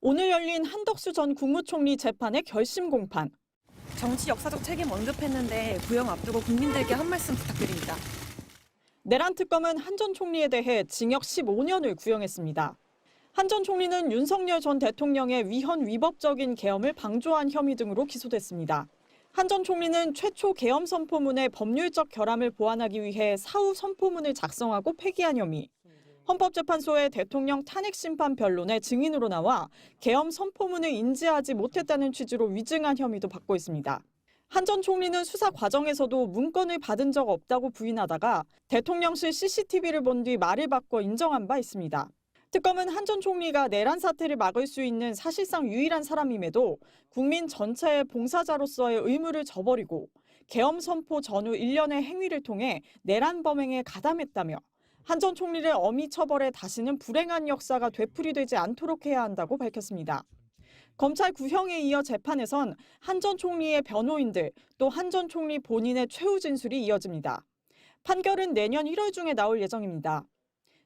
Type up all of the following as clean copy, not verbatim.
오늘 열린 한덕수 전 국무총리 재판의 결심 공판. 정치 역사적 책임 언급했는데 구형 앞두고 국민들께 한 말씀 부탁드립니다. 내란 특검은 한 전 총리에 대해 징역 15년을 구형했습니다. 한 전 총리는 윤석열 전 대통령의 위헌 위법적인 계엄을 방조한 혐의 등으로 기소됐습니다. 한 전 총리는 최초 계엄 선포문의 법률적 결함을 보완하기 위해 사후 선포문을 작성하고 폐기한 혐의, 헌법재판소의 대통령 탄핵 심판 변론의 증인으로 나와 계엄 선포문을 인지하지 못했다는 취지로 위증한 혐의도 받고 있습니다. 한 전 총리는 수사 과정에서도 문건을 받은 적 없다고 부인하다가 대통령실 CCTV를 본 뒤 말을 바꿔 인정한 바 있습니다. 특검은 한 전 총리가 내란 사태를 막을 수 있는 사실상 유일한 사람임에도 국민 전체의 봉사자로서의 의무를 저버리고 계엄 선포 전후 일련의 행위를 통해 내란 범행에 가담했다며 한 전 총리를 엄히 처벌해 다시는 불행한 역사가 되풀이되지 않도록 해야 한다고 밝혔습니다. 검찰 구형에 이어 재판에선 한 전 총리의 변호인들 또 한 전 총리 본인의 최후 진술이 이어집니다. 판결은 내년 1월 중에 나올 예정입니다.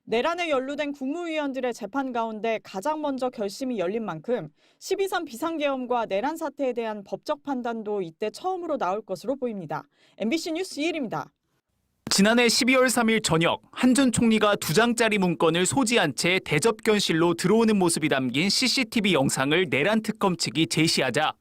내란에 연루된 국무위원들의 재판 가운데 가장 먼저 결심이 열린 만큼 12.3 비상계엄과 내란 사태에 대한 법적 판단도 이때 처음으로 나올 것으로 보입니다. MBC 뉴스 이혜리입니다. 지난해 12월 3일 저녁 한 전 총리가 2장짜리 문건을 소지한 채 대접견실로 들어오는 모습이 담긴 CCTV 영상을 내란 특검 측이 제시하자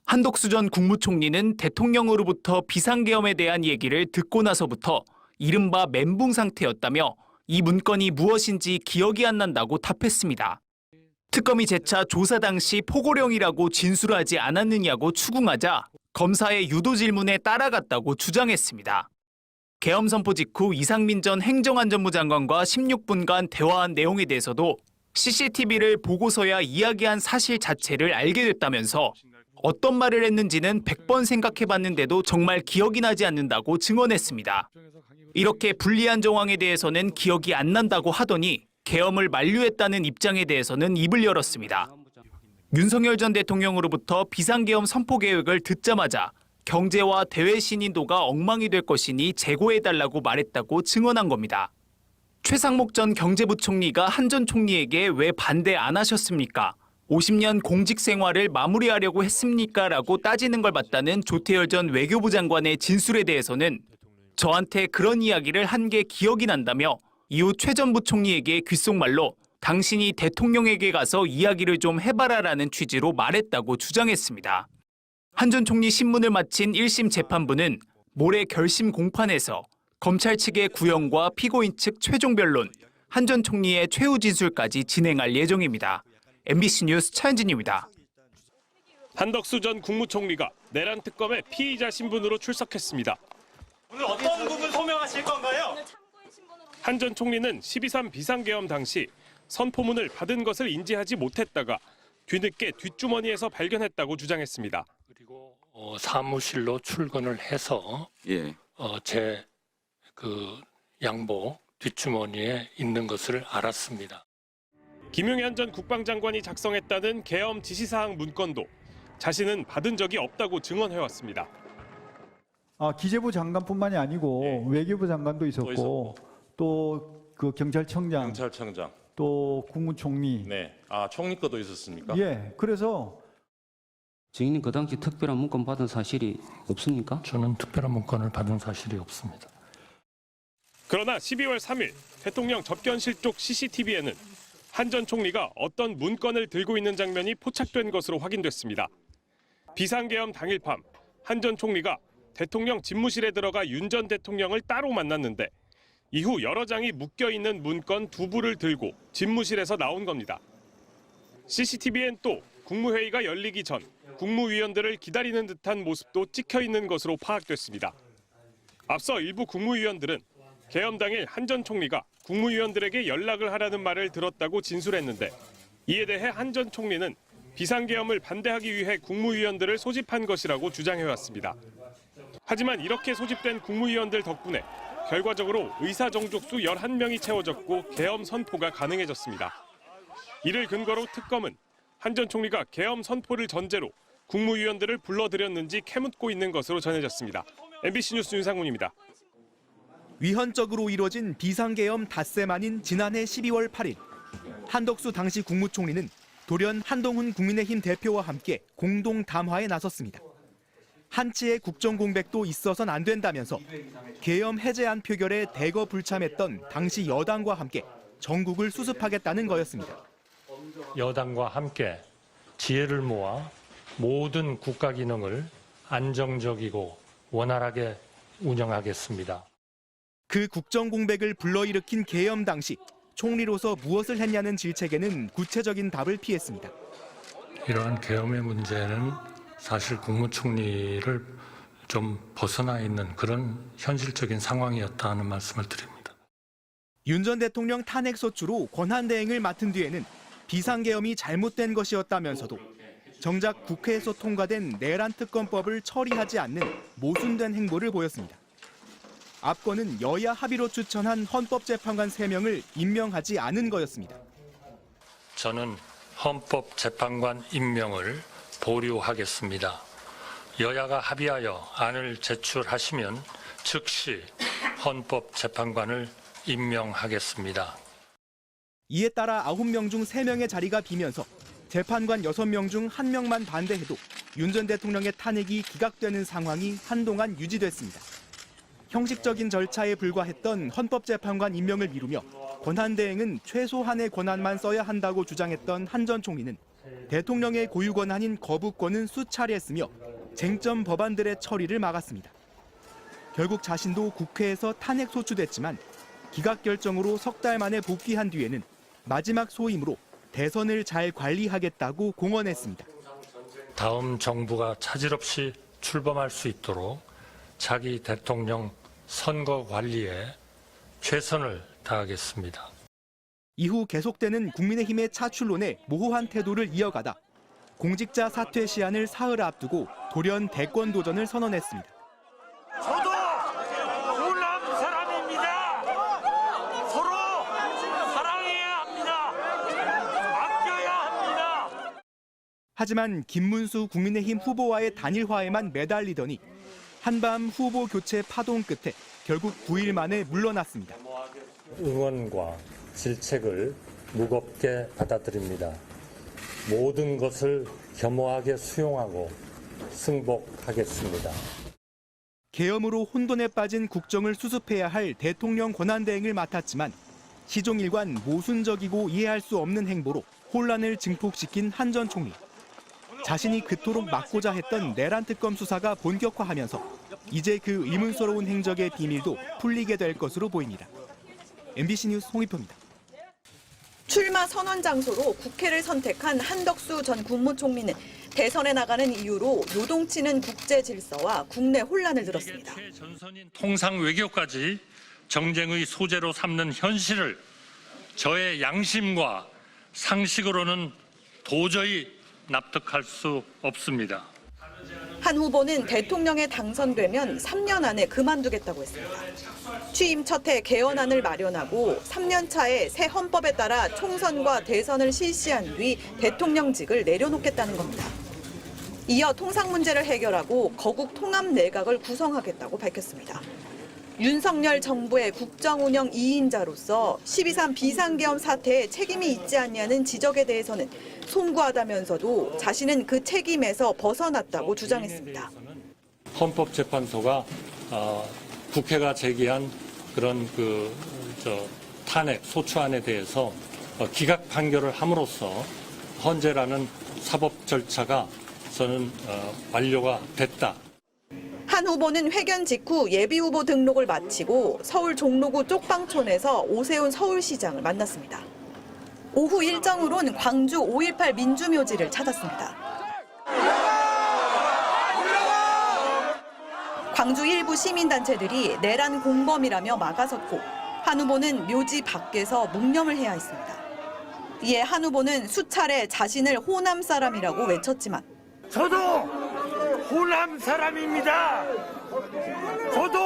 한덕수 전 국무총리는 대통령으로부터 비상계엄에 대한 얘기를 듣고 나서부터 이른바 멘붕 상태였다며 이 문건이 무엇인지 기억이 안 난다고 답했습니다. 특검이 재차 조사 당시 포고령이라고 진술하지 않았느냐고 추궁하자 검사의 유도 질문에 따라갔다고 주장했습니다. 계엄 선포 직후 이상민 전 행정안전부 장관과 16분간 대화한 내용에 대해서도 CCTV를 보고서야 이야기한 사실 자체를 알게 됐다면서 어떤 말을 했는지는 100번 생각해봤는데도 정말 기억이 나지 않는다고 증언했습니다. 이렇게 불리한 정황에 대해서는 기억이 안 난다고 하더니 계엄을 만류했다는 입장에 대해서는 입을 열었습니다. 윤석열 전 대통령으로부터 비상계엄 선포 계획을 듣자마자 경제와 대외 신인도가 엉망이 될 것이니 재고해달라고 말했다고 증언한 겁니다. 최상목 전 경제부총리가 한 전 총리에게 왜 반대 안 하셨습니까? 50년 공직 생활을 마무리하려고 했습니까? 라고 따지는 걸 봤다는 조태열 전 외교부 장관의 진술에 대해서는 저한테 그런 이야기를 한 게 기억이 난다며 이후 최 전 부총리에게 귓속말로 당신이 대통령에게 가서 이야기를 좀 해봐라라는 취지로 말했다고 주장했습니다. 한 전 총리 신문을 마친 1심 재판부는 모레 결심 공판에서 검찰 측의 구형과 피고인 측 최종 변론, 한 전 총리의 최후 진술까지 진행할 예정입니다. MBC 뉴스 차현진입니다. 한덕수 전 국무총리가 내란 특검의 피의자 신분으로 출석했습니다. 오늘 어떤 부분 소명하실 건가요? 한 전 총리는 12.3 비상계엄 당시 선포문을 받은 것을 인지하지 못했다가 뒤늦게 뒷주머니에서 발견했다고 주장했습니다. 그리고 사무실로 출근을 해서 제 양복 뒷주머니에 있는 것을 알았습니다. 김용현 전 국방장관이 작성했다는 계엄 지시사항 문건도 자신은 받은 적이 없다고 증언해왔습니다. 기재부 장관뿐만이 아니고 외교부 장관도 있었고 또 그 경찰청장, 또 국무총리. 네. 총리 거도 있었습니까? 예. 그래서 증인님 그 당시 특별한 문건 받은 사실이 없습니까? 저는 특별한 문건을 받은 사실이 없습니다. 그러나 12월 3일 대통령 접견실 쪽 CCTV에는 한 전 총리가 어떤 문건을 들고 있는 장면이 포착된 것으로 확인됐습니다. 비상계엄 당일 밤 한 전 총리가 대통령 집무실에 들어가 윤 전 대통령을 따로 만났는데 이후 여러 장이 묶여있는 문건 2부를 들고 집무실에서 나온 겁니다. CCTV엔 또 국무회의가 열리기 전 국무위원들을 기다리는 듯한 모습도 찍혀있는 것으로 파악됐습니다. 앞서 일부 국무위원들은 계엄 당일 한 전 총리가 국무위원들에게 연락을 하라는 말을 들었다고 진술했는데 이에 대해 한 전 총리는 비상계엄을 반대하기 위해 국무위원들을 소집한 것이라고 주장해왔습니다. 하지만 이렇게 소집된 국무위원들 덕분에 결과적으로 의사정족수 11명이 채워졌고 계엄 선포가 가능해졌습니다. 이를 근거로 특검은 한 전 총리가 계엄 선포를 전제로 국무위원들을 불러들였는지 캐묻고 있는 것으로 전해졌습니다. MBC 뉴스 윤상훈입니다. 위헌적으로 이뤄진 비상계엄 닷새 만인 지난해 12월 8일 한덕수 당시 국무총리는 돌연 한동훈 국민의힘 대표와 함께 공동 담화에 나섰습니다. 한치의 국정 공백도 있어선 안 된다면서 계엄 해제안 표결에 대거 불참했던 당시 여당과 함께 전국을 수습하겠다는 거였습니다. 여당과 함께 지혜를 모아 모든 국가 기능을 안정적이고 원활하게 운영하겠습니다. 그 국정 공백을 불러일으킨 계엄 당시 총리로서 무엇을 했냐는 질책에는 구체적인 답을 피했습니다. 이러한 계엄의 문제는 사실 국무총리를 좀 벗어나 있는 그런 현실적인 상황이었다는 말씀을 드립니다. 윤 전 대통령 탄핵 소추로 권한대행을 맡은 뒤에는 비상계엄이 잘못된 것이었다면서도 정작 국회에서 통과된 내란 특검법을 처리하지 않는 모순된 행보를 보였습니다. 앞건은 여야 합의로 추천한 헌법재판관 3명을 임명하지 않은 거였습니다. 저는 헌법재판관 임명을 보류하겠습니다. 여야가 합의하여 안을 제출하시면 즉시 헌법재판관을 임명하겠습니다. 이에 따라 9명 중 3명의 자리가 비면서 재판관 6명 중 1명만 반대해도 윤 전 대통령의 탄핵이 기각되는 상황이 한동안 유지됐습니다. 형식적인 절차에 불과했던 헌법재판관 임명을 미루며 권한대행은 최소한의 권한만 써야 한다고 주장했던 한 전 총리는 대통령의 고유 권한인 거부권은 수차례 쓰며 쟁점 법안들의 처리를 막았습니다. 결국 자신도 국회에서 탄핵 소추됐지만 기각 결정으로 석 달 만에 복귀한 뒤에는 마지막 소임으로 대선을 잘 관리하겠다고 공언했습니다. 다음 정부가 차질 없이 출범할 수 있도록 자기 대통령 선거 관리에 최선을 다하겠습니다. 이후 계속되는 국민의힘의 차출론에 모호한 태도를 이어가다 공직자 사퇴 시한을 사흘 앞두고 돌연 대권 도전을 선언했습니다. 저도 호남 사람입니다. 서로 사랑해야 합니다. 아껴야 합니다. 하지만 김문수 국민의힘 후보와의 단일화에만 매달리더니 한밤 후보 교체 파동 끝에 결국 9일 만에 물러났습니다. 응원과 질책을 무겁게 받아들입니다. 모든 것을 겸허하게 수용하고 승복하겠습니다. 계엄으로 혼돈에 빠진 국정을 수습해야 할 대통령 권한대행을 맡았지만 시종일관 모순적이고 이해할 수 없는 행보로 혼란을 증폭시킨 한 전 총리. 자신이 그토록 막고자 했던 내란 특검 수사가 본격화하면서 이제 그 의문스러운 행적의 비밀도 풀리게 될 것으로 보입니다. MBC 뉴스 홍익표입니다. 출마 선언 장소로 국회를 선택한 한덕수 전 국무총리는 대선에 나가는 이유로 요동치는 국제 질서와 국내 혼란을 들었습니다. 통상 외교까지 정쟁의 소재로 삼는 현실을 저의 양심과 상식으로는 도저히 납득할 수 없습니다. 한 후보는 대통령에 당선되면 3년 안에 그만두겠다고 했습니다. 취임 첫 해 개헌안을 마련하고 3년 차에 새 헌법에 따라 총선과 대선을 실시한 뒤 대통령직을 내려놓겠다는 겁니다. 이어 통상 문제를 해결하고 거국 통합 내각을 구성하겠다고 밝혔습니다. 윤석열 정부의 국정운영 2인자로서 12.3 비상계엄 사태에 책임이 있지 않냐는 지적에 대해서는 송구하다면서도 자신은 그 책임에서 벗어났다고 주장했습니다. 헌법재판소가 국회가 제기한 그런 탄핵 소추안에 대해서 기각 판결을 함으로써 헌재라는 사법 절차가 저는 완료가 됐다. 한 후보는 회견 직후 예비후보 등록을 마치고 서울 종로구 쪽방촌에서 오세훈 서울시장을 만났습니다. 오후 일정으론 광주 5.18 민주묘지를 찾았습니다. 광주 일부 시민단체들이 내란 공범이라며 막아섰고 한 후보는 묘지 밖에서 묵념을 해야 했습니다. 이에 한 후보는 수차례 자신을 호남 사람이라고 외쳤지만 저도 호남 사람입니다. 저도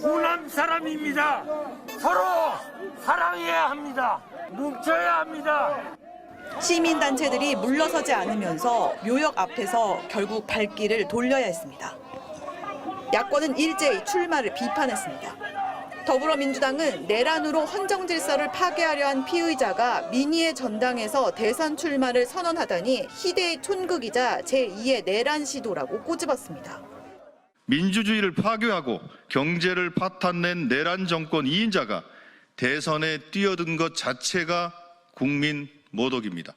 호남 사람입니다. 서로 사랑해야 합니다. 뭉쳐야 합니다. 시민단체들이 물러서지 않으면서 묘역 앞에서 결국 발길을 돌려야 했습니다. 야권은 일제히 출마를 비판했습니다. 더불어민주당은 내란으로 헌정 질서를 파괴하려 한 피의자가 민의의 전당에서 대선 출마를 선언하다니 희대의 촌극이자 제2의 내란 시도라고 꼬집었습니다. 민주주의를 파괴하고 경제를 파탄낸 내란 정권 2인자가 대선에 뛰어든 것 자체가 국민 모독입니다.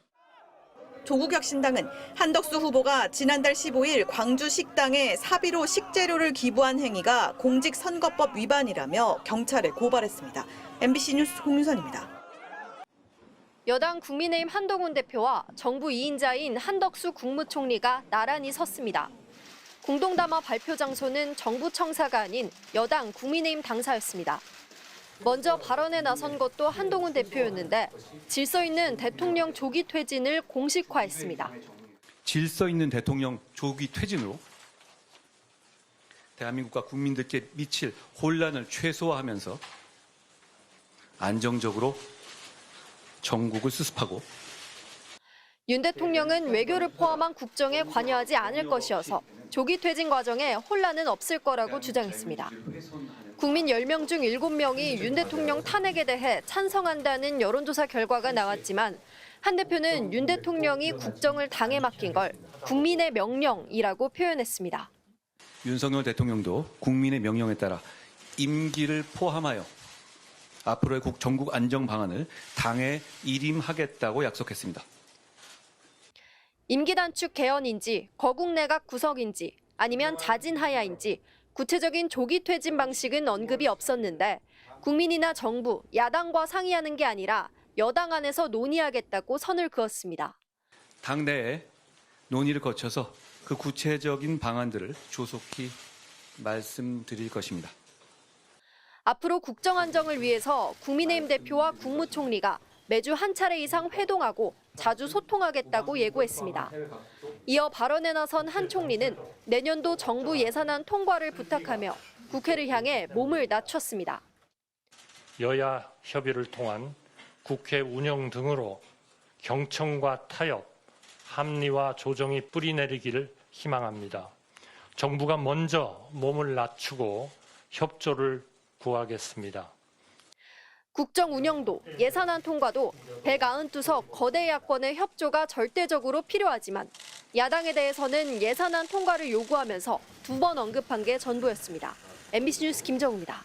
조국혁신당은 한덕수 후보가 지난달 15일 광주 식당에 사비로 식재료를 기부한 행위가 공직선거법 위반이라며 경찰에 고발했습니다. MBC 뉴스 홍윤선입니다. 여당 국민의힘 한동훈 대표와 정부 2인자인 한덕수 국무총리가 나란히 섰습니다. 공동담화 발표 장소는 정부 청사가 아닌 여당 국민의힘 당사였습니다. 먼저 발언에 나선 것도 한동훈 대표였는데 질서 있는 대통령 조기 퇴진을 공식화했습니다. 질서 있는 대통령 조기 퇴진으로 대한민국과 국민들께 미칠 혼란을 최소화하면서 안정적으로 정국을 수습하고 윤 대통령은 외교를 포함한 국정에 관여하지 않을 것이어서 조기 퇴진 과정에 혼란은 없을 거라고 주장했습니다. 국민 10명 중 7명이 윤 대통령 탄핵에 대해 찬성한다는 여론조사 결과가 나왔지만 한 대표는 윤 대통령이 국정을 당에 맡긴 걸 국민의 명령이라고 표현했습니다. 윤석열 대통령도 국민의 명령에 따라 임기를 포함하여 앞으로의 전국 안정 방안을 당에 일임하겠다고 약속했습니다. 임기 단축 개헌인지 거국 내각 구성인지 아니면 자진하야인지 구체적인 조기 퇴진 방식은 언급이 없었는데 국민이나 정부, 야당과 상의하는 게 아니라 여당 안에서 논의하겠다고 선을 그었습니다. 당내에 논의를 거쳐서 그 구체적인 방안들을 조속히 말씀드릴 것입니다. 앞으로 국정 안정을 위해서 국민의힘 대표와 국무총리가 매주 한 차례 이상 회동하고 자주 소통하겠다고 예고했습니다. 이어 발언에 나선 한 총리는 내년도 정부 예산안 통과를 부탁하며 국회를 향해 몸을 낮췄습니다. 여야 협의를 통한 국회 운영 등으로 경청과 타협, 합리와 조정이 뿌리내리기를 희망합니다. 정부가 먼저 몸을 낮추고 협조를 구하겠습니다. 국정 운영도 예산안 통과도 192석 거대 야권의 협조가 절대적으로 필요하지만 야당에 대해서는 예산안 통과를 요구하면서 2번 언급한 게 전부였습니다. MBC 뉴스 김정우입니다.